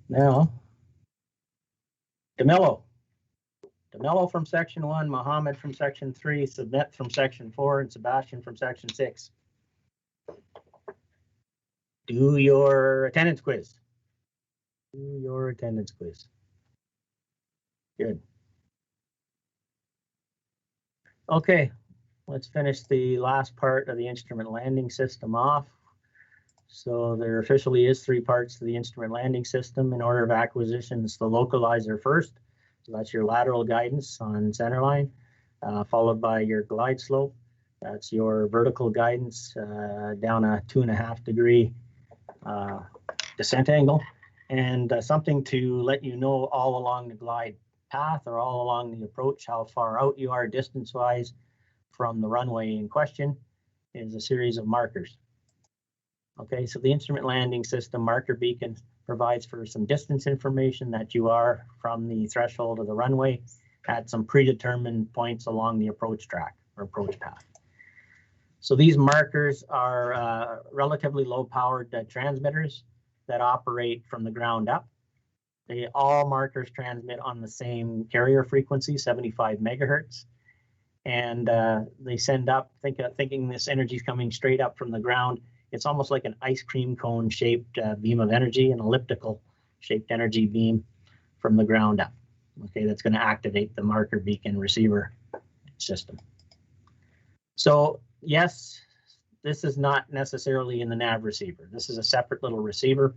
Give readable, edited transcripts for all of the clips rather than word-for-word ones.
Now, DeMello from section 1, Mohammed from section 3, Submit from section 4, and Sebastian from section 6. Do your attendance quiz. Do your attendance quiz. Good. Okay, let's finish the last part of the instrument landing system off. So there officially is 3 parts to the instrument landing system. In order of acquisition, it's the localizer first. So that's your lateral guidance on centerline, followed by your glide slope. That's your vertical guidance down a 2.5 degree descent angle, and something to let you know all along the glide path or all along the approach how far out you are distance-wise from the runway in question is a series of markers. Okay, so the instrument landing system marker beacon provides for some distance information that you are from the threshold of the runway at some predetermined points along the approach track or approach path. So these markers are relatively low-powered transmitters that operate from the ground up. All markers transmit on the same carrier frequency, 75 megahertz. And they send up, thinking this energy is coming straight up from the ground. It's almost like an ice cream cone shaped beam of energy, an elliptical shaped energy beam from the ground up. Okay, that's going to activate the marker beacon receiver system. So yes, this is not necessarily in the nav receiver. This is a separate little receiver.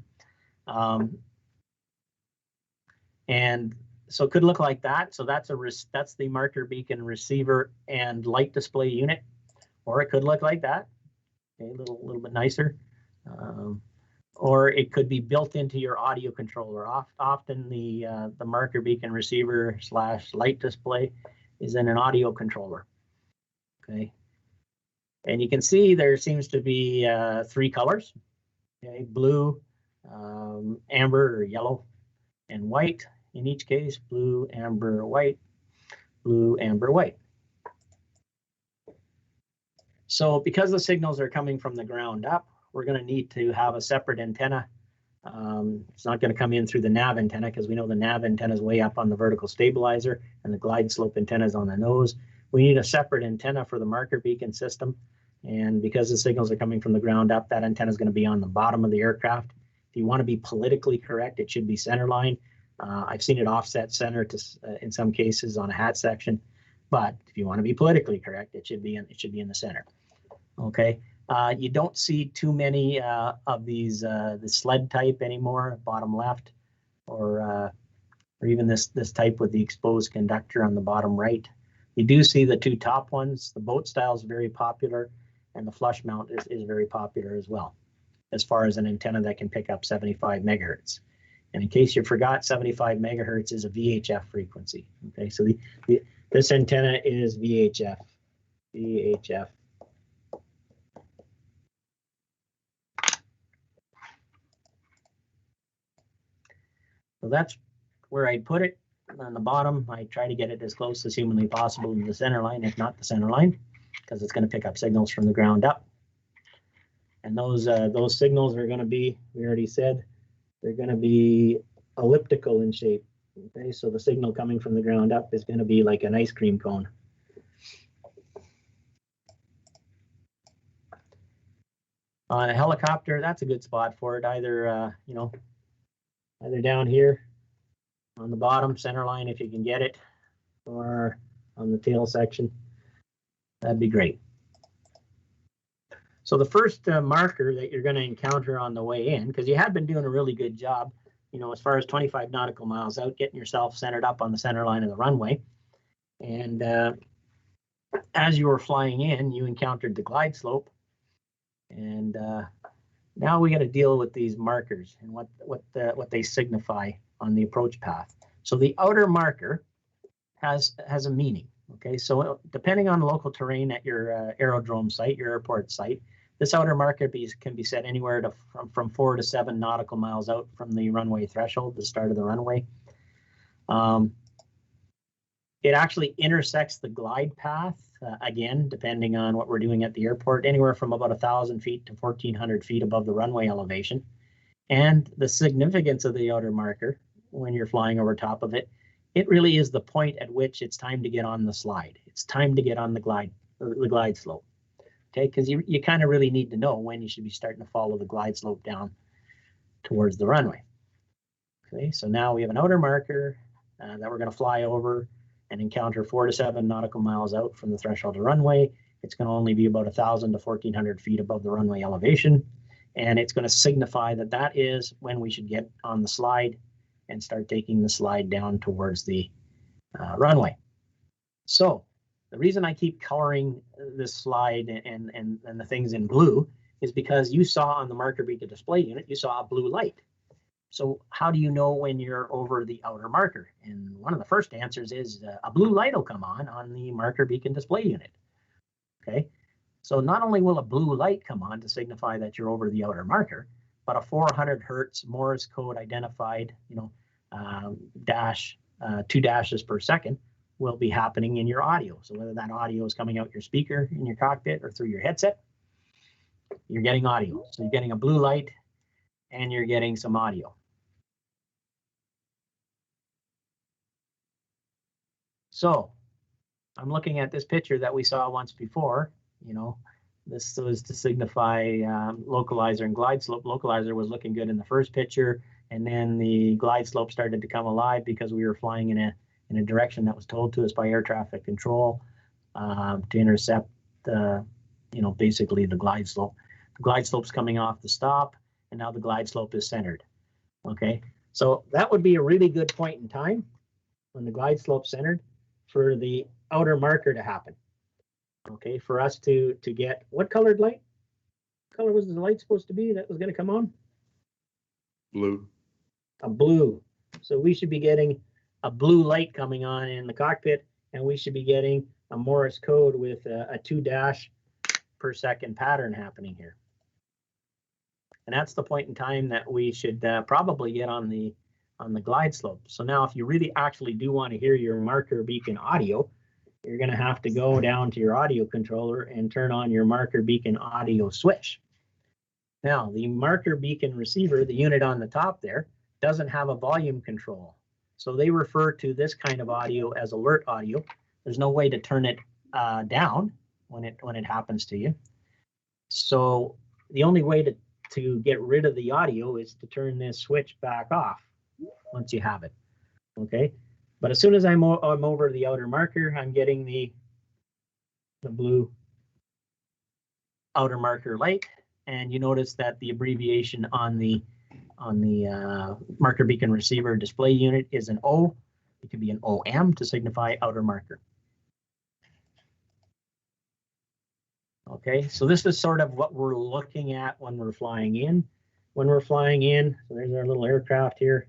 And so it could look like that. So that's the marker beacon receiver and light display unit, or it could look like that. Okay, a little bit nicer. Or it could be built into your audio controller. Often the marker beacon receiver / light display is in an audio controller. Okay, and you can see there seems to be 3 colors. Okay, blue, amber or yellow, and white. In each case, blue, amber, white, blue, amber, white. So because the signals are coming from the ground up, we're going to need to have a separate antenna. It's not going to come in through the nav antenna because we know the nav antenna is way up on the vertical stabilizer and the glide slope antenna is on the nose. We need a separate antenna for the marker beacon system. And because the signals are coming from the ground up, that antenna is going to be on the bottom of the aircraft. If you want to be politically correct, it should be centerline. I've seen it offset center to, in some cases on a hat section, but if you want to be politically correct, it should be in the center. Okay, you don't see too many of these the sled type anymore, bottom left, or even this type with the exposed conductor on the bottom right. You do see the 2 top ones. The boat style is very popular, and the flush mount is very popular as well, as far as an antenna that can pick up 75 megahertz. And in case you forgot, 75 megahertz is a VHF frequency. Okay, so this antenna is VHF. VHF. So that's where I put it. On the bottom, I try to get it as close as humanly possible to the center line, if not the center line, because it's going to pick up signals from the ground up. And those signals are going to be, we already said, they're going to be elliptical in shape. Okay, so the signal coming from the ground up is going to be like an ice cream cone. On a helicopter, that's a good spot for it. Either either down here on the bottom center line if you can get it, or on the tail section. That'd be great. So the first marker that you're going to encounter on the way in, because you have been doing a really good job, as far as 25 nautical miles out, getting yourself centered up on the center line of the runway. And as you were flying in, you encountered the glide slope. And now we got to deal with these markers and what they signify on the approach path. So the outer marker has a meaning. Okay, so depending on local terrain at your aerodrome site, your airport site, this outer marker can be set anywhere to from 4 to 7 nautical miles out from the runway threshold, the start of the runway. It actually intersects the glide path, again, depending on what we're doing at the airport, anywhere from about 1,000 feet to 1,400 feet above the runway elevation. And the significance of the outer marker when you're flying over top of it, it really is the point at which it's time to get on the slide. It's time to get on the glide slope. Okay, because you kind of really need to know when you should be starting to follow the glide slope down towards the runway. Okay, so now we have an outer marker that we're going to fly over and encounter 4 to 7 nautical miles out from the threshold of runway. It's going to only be about 1,000 to 1,400 feet above the runway elevation. And it's going to signify that that is when we should get on the slide and start taking the slide down towards the runway. So the reason I keep coloring this slide and the things in blue is because you saw on the marker beacon display unit, you saw a blue light. So how do you know when you're over the outer marker? And one of the first answers is a blue light will come on the marker beacon display unit. Okay, so not only will a blue light come on to signify that you're over the outer marker, but a 400 hertz Morse code identified, dash, 2 dashes per second will be happening in your audio. So whether that audio is coming out your speaker in your cockpit or through your headset, you're getting audio. So you're getting a blue light and you're getting some audio. So I'm looking at this picture that we saw once before. This was to signify localizer and glide slope. Localizer was looking good in the first picture, and then the glide slope started to come alive because we were flying in a direction that was told to us by air traffic control to intercept basically the glide slope. The glide slope's coming off the stop, and now the glide slope is centered. Okay, so that would be a really good point in time when the glide slope's centered for the outer marker to happen. Okay, for us to get what colored light? What color was the light supposed to be that was going to come on? Blue. A blue. So we should be getting a blue light coming on in the cockpit, and we should be getting a Morse code with a 2 dash per second pattern happening here. And that's the point in time that we should probably get on the glide slope. So now if you really actually do want to hear your marker beacon audio, you're going to have to go down to your audio controller and turn on your marker beacon audio switch. Now, the marker beacon receiver, the unit on the top there, doesn't have a volume control. So they refer to this kind of audio as alert audio. There's no way to turn it down when it happens to you. So the only way to get rid of the audio is to turn this switch back off once you have it. Okay. But as soon as I'm over the outer marker, I'm getting the blue outer marker light, and you notice that the abbreviation on the marker beacon receiver display unit is an O. It could be an OM to signify outer marker. Okay, so this is sort of what we're looking at when we're flying in. When we're flying in, so there's our little aircraft here.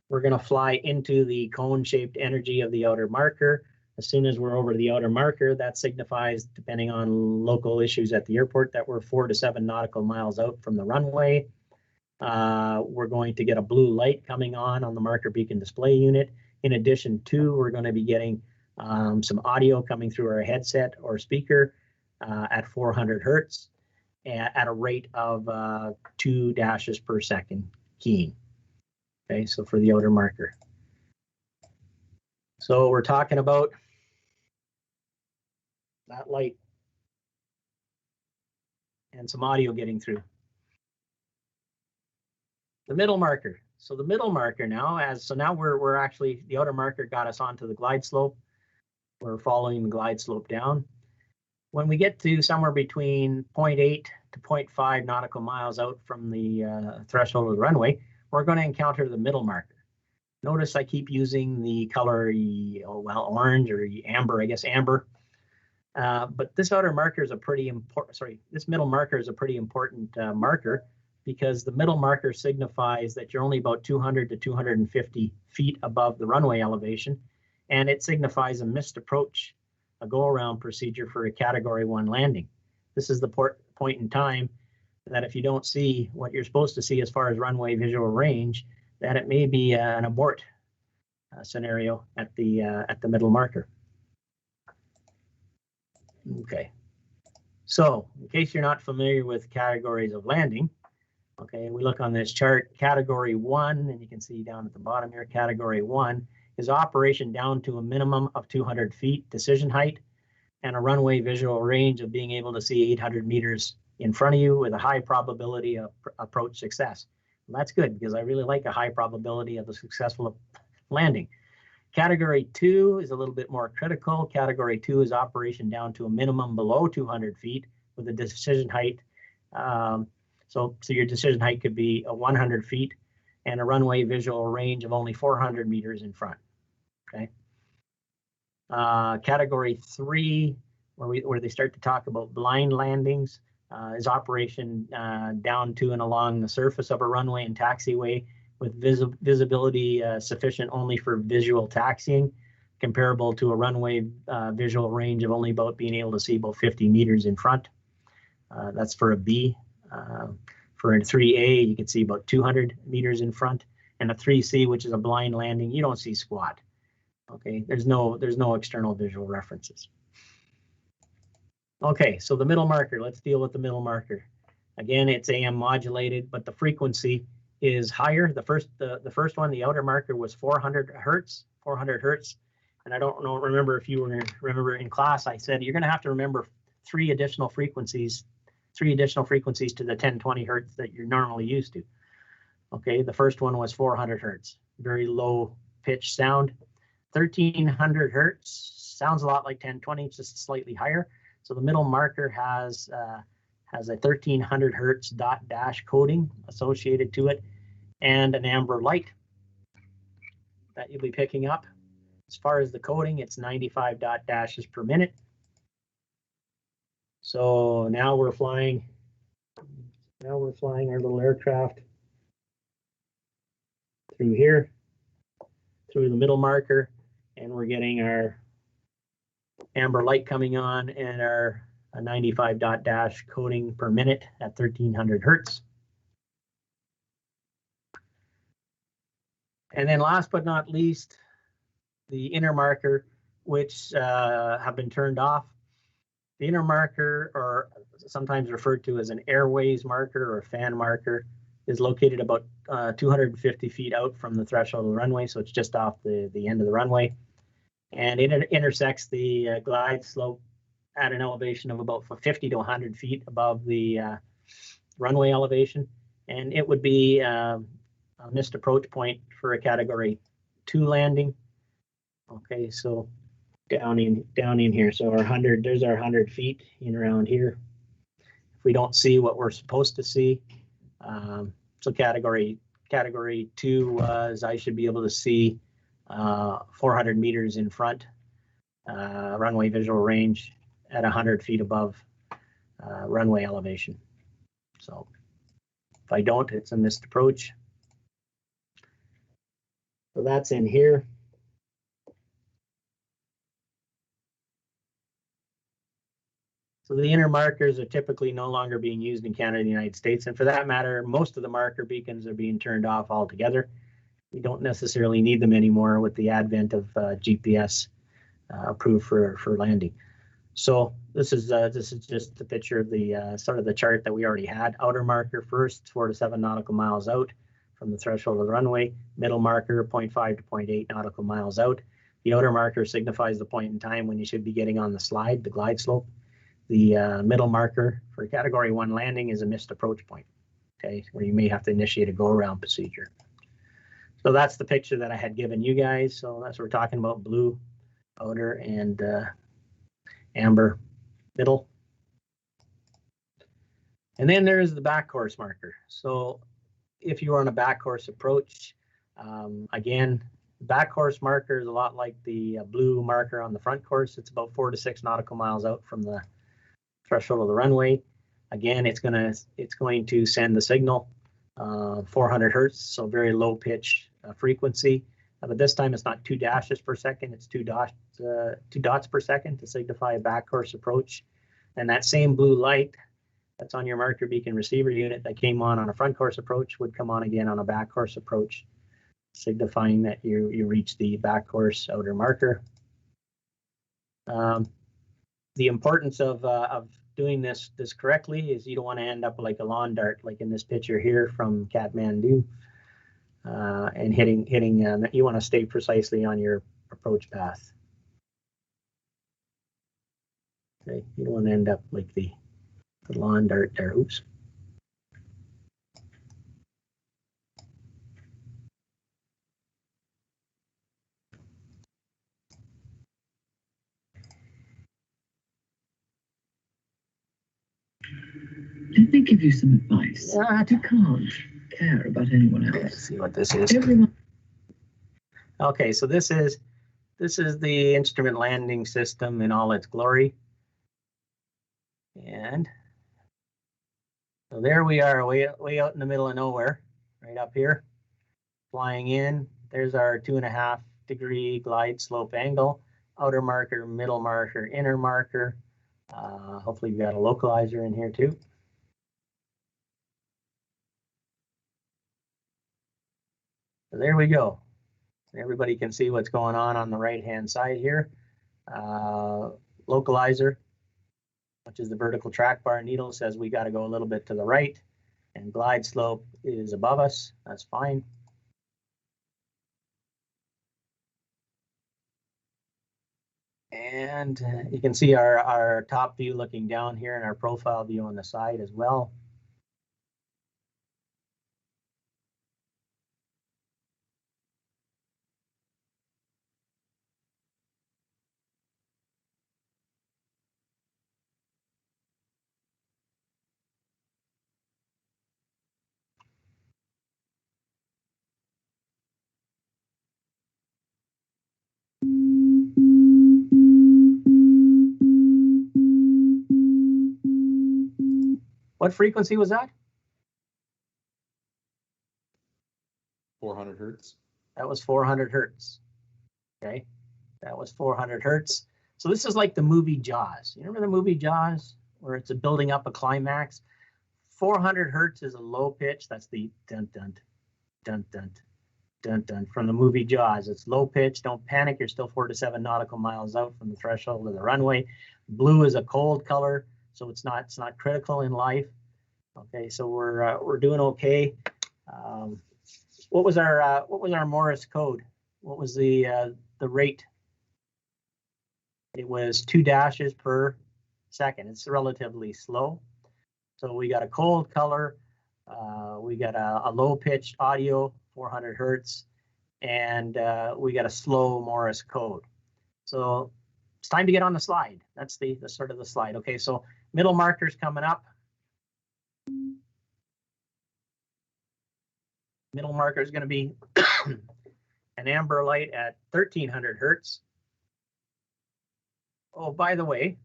We're going to fly into the cone-shaped energy of the outer marker. As soon as we're over the outer marker, that signifies, depending on local issues at the airport, that we're 4 to 7 nautical miles out from the runway. We're going to get a blue light coming on the marker beacon display unit. In addition to, we're going to be getting some audio coming through our headset or speaker at 400 hertz at a rate of 2 dashes per second keying. Okay, so for the outer marker. So we're talking about that light and some audio getting through. The middle marker. So the middle marker now, now we're actually, the outer marker got us onto the glide slope. We're following the glide slope down. When we get to somewhere between 0.8 to 0.5 nautical miles out from the threshold of the runway, we're going to encounter the middle marker. Notice I keep using the color, orange or amber, I guess amber. But this outer marker is a pretty important, this middle marker is a pretty important marker, because the middle marker signifies that you're only about 200 to 250 feet above the runway elevation, and it signifies a missed approach, a go-around procedure for a Category 1 landing. This is the point in time that if you don't see what you're supposed to see as far as runway visual range, that it may be an abort scenario at the middle marker. Okay, so in case you're not familiar with categories of landing, Okay, we look on this chart, category 1, and you can see down at the bottom here, category 1 is operation down to a minimum of 200 feet decision height and a runway visual range of being able to see 800 meters in front of you with a high probability of approach success. And that's good because I really like a high probability of a successful landing. Category 2 is a little bit more critical. Category 2 is operation down to a minimum below 200 feet with a decision height. So your decision height could be 100 feet and a runway visual range of only 400 meters in front. Okay. Category 3, where they start to talk about blind landings, is operation down to and along the surface of a runway and taxiway with visibility sufficient only for visual taxiing, comparable to a runway visual range of only about being able to see about 50 meters in front. That's for a B. For a 3A, you can see about 200 meters in front, and a 3C, which is a blind landing, you don't see squat. Okay, there's no external visual references. Okay, so the middle marker, let's deal with the middle marker. Again, it's AM modulated, but the frequency is higher. The first one, the outer marker, was 400 hertz. And I don't remember if you remember in class, I said you're going to have to remember three additional frequencies to the 1020 hertz that you're normally used to. Okay, the first one was 400 hertz, very low pitch sound. 1300 hertz sounds a lot like 1020, it's just slightly higher. So the middle marker has a 1300 hertz dot dash coding associated to it and an amber light that you'll be picking up. As far as the coding, it's 95 dot dashes per minute. So now we're flying our little aircraft through here, through the middle marker, and we're getting our amber light coming on and our 95 dot dash coding per minute at 1300 hertz. And then last but not least, the inner marker, which have been turned off. The inner marker, or sometimes referred to as an airways marker or a fan marker, is located about 250 feet out from the threshold of the runway, so it's just off the end of the runway. And it intersects the glide slope at an elevation of about 50 to 100 feet above the runway elevation. And it would be a missed approach point for a Category 2 landing. Okay, so down in here, so our 100, there's our 100 feet in around here. If we don't see what we're supposed to see, so category 2 was I should be able to see 400 meters in front, runway visual range at 100 feet above runway elevation. So if I don't, it's a missed approach. So that's in here. So the inner markers are typically no longer being used in Canada and the United States. And for that matter, most of the marker beacons are being turned off altogether. We don't necessarily need them anymore with the advent of GPS approved for landing. So this is just a picture of the sort of the chart that we already had. Outer marker first, 4 to 7 nautical miles out from the threshold of the runway. Middle marker, 0.5 to 0.8 nautical miles out. The outer marker signifies the point in time when you should be getting on the slide, the glide slope. The middle marker for Category 1 landing is a missed approach point, okay, where you may have to initiate a go-around procedure. So that's the picture that I had given you guys. So that's what we're talking about, blue outer and amber middle. And then there's the back course marker. So if you are on a back course approach, again, back course marker is a lot like the blue marker on the front course. It's about 4 to 6 nautical miles out from the threshold of the runway. Again, it's going to send the signal 400 hertz, so very low pitch frequency. But this time it's not 2 dashes per second, it's 2 dots per second to signify a back course approach. And that same blue light that's on your marker beacon receiver unit that came on a front course approach would come on again on a back course approach, signifying that you reach the back course outer marker. The importance of doing this correctly is you don't want to end up like a lawn dart, like in this picture here from Kathmandu, and hitting. You want to stay precisely on your approach path. Okay, you don't want to end up like the lawn dart there. Oops. Let me give you some advice. You can't care about anyone else. Let's see what this is. Okay, so this is the instrument landing system in all its glory. And so there we are, way out in the middle of nowhere, right up here, flying in. There's our 2.5 degree glide slope angle, outer marker, middle marker, inner marker. Hopefully we've got a localizer in here too. So there we go. Everybody can see what's going on the right-hand side here. Localizer, which is the vertical track bar needle, says we got to go a little bit to the right, and glide slope is above us. That's fine. And you can see our top view looking down here and our profile view on the side as well. What frequency was that? 400 hertz. That was 400 hertz. Okay, that was 400 hertz. So this is like the movie Jaws. You remember the movie Jaws, where it's building up a climax? 400 hertz is a low pitch. That's the dun dun dun dun dun dun from the movie Jaws. It's low pitch. Don't panic. You're still 4 to 7 nautical miles out from the threshold of the runway. Blue is a cold color, so it's not critical in life. Okay, so we're doing okay. What was our Morse code? What was the rate? It was 2 dashes per second. It's relatively slow. So we got a cold color, we got a low pitched audio, 400 hertz, and we got a slow Morse code. So it's time to get on the slide. That's the sort of the slide. Okay, so middle marker's coming up. Middle marker is going to be an amber light at 1300 hertz. Oh, by the way,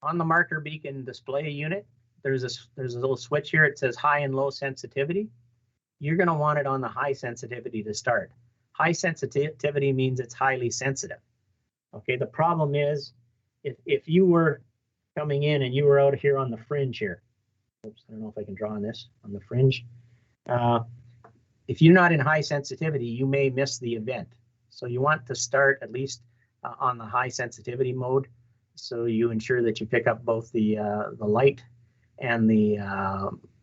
on the marker beacon display unit, there's a little switch here. It says high and low sensitivity. You're going to want it on the high sensitivity to start. High sensitivity means it's highly sensitive. Okay, the problem is if you were coming in and you were out here on the fringe here, oops, I don't know if I can draw on this, on the fringe. If you're not in high sensitivity, you may miss the event. So you want to start at least on the high sensitivity mode, so you ensure that you pick up both the light and the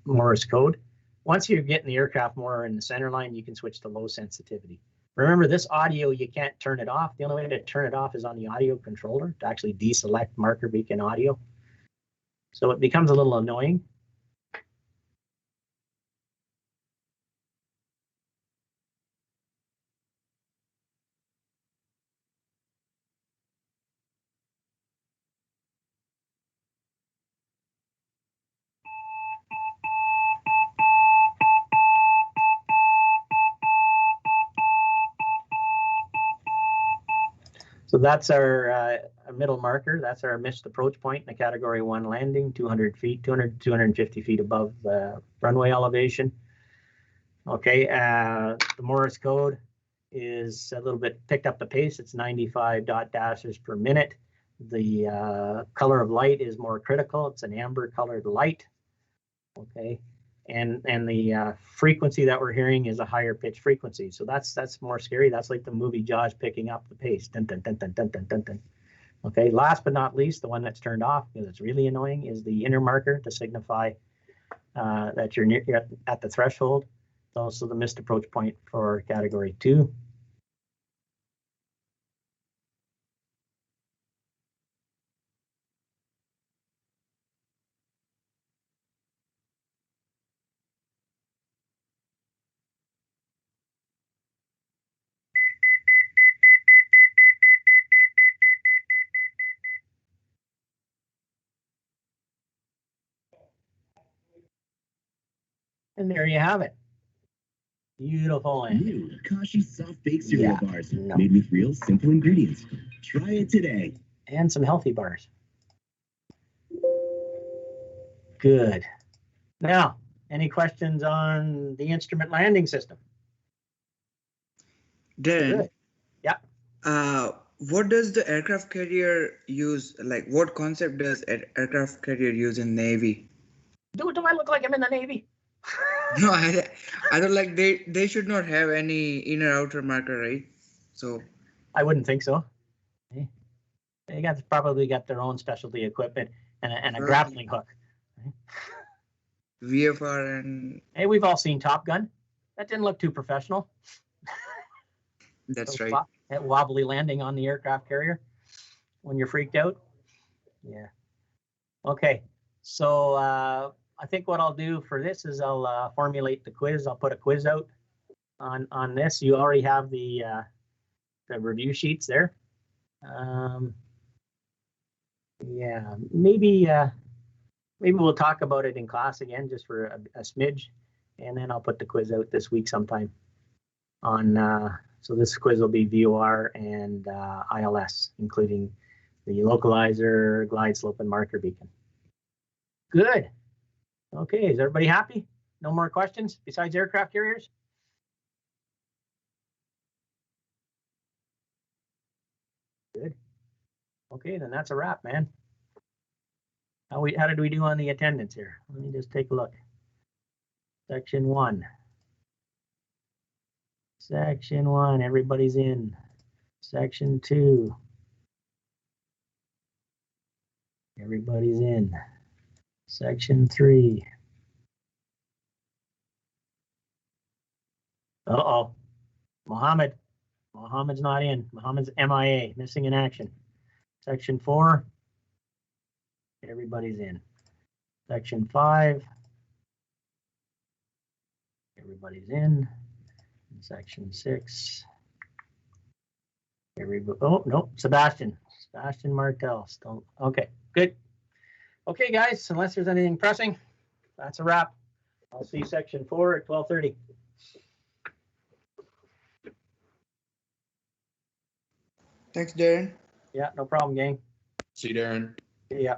Morse code. Once you're getting the aircraft more in the center line, you can switch to low sensitivity. Remember, this audio, you can't turn it off. The only way to turn it off is on the audio controller to actually deselect marker beacon audio. So it becomes a little annoying. So that's our middle marker. That's our missed approach point in the Category 1 landing, 200 feet, 250 feet above the runway elevation. Okay, the Morse code is a little bit picked up the pace. It's 95 dot dashes per minute. The color of light is more critical. It's an amber colored light. Okay, and the frequency that we're hearing is a higher pitch frequency. So that's more scary. That's like the movie Jaws picking up the pace. Dun, dun, dun, dun, dun, dun, dun, dun. Okay, last but not least, the one that's turned off because it's really annoying is the inner marker to signify that you're near at the threshold. It's also the missed approach point for category 2. And there you have it. Beautiful. New Kashi soft baked cereal bars. no. Made with real simple ingredients. Try it today. And some healthy bars. Good. Now, any questions on the instrument landing system? Darren, Good. Yeah. What does the aircraft carrier use? Like, what concept does aircraft carrier use in Navy? Do I look like I'm in the Navy? No, I don't like they should not have any inner outer marker, right? So I wouldn't think so. They probably got their own specialty equipment and a grappling hook. VFR and Hey, we've all seen Top Gun. That didn't look too professional. that's So right. that wobbly landing on the aircraft carrier when you're freaked out. Yeah. Okay. So I think what I'll do for this is I'll formulate the quiz. I'll put a quiz out on this. You already have the review sheets there. Yeah, maybe we'll talk about it in class again just for a smidge, and then I'll put the quiz out this week sometime on so this quiz will be VOR and ILS, including the localizer, glide slope, and marker beacon. Good. Okay, is everybody happy? No more questions besides aircraft carriers? Good. Okay, then that's a wrap, man. How did we do on the attendance here? Let me just take a look. Section 1. Section 1, everybody's in. Section 2. Everybody's in. Section 3. Uh-oh. Mohammed's not in. Mohammed's MIA, missing in action. Section 4. Everybody's in. Section 5. Everybody's in. Section 6. Everybody. Oh, no, Sebastian Martel. Still. Okay, good. Okay, guys, unless there's anything pressing, that's a wrap. I'll see section 4 at 12:30. Thanks, Darren. Yeah, no problem, gang. See you, Darren. Yeah.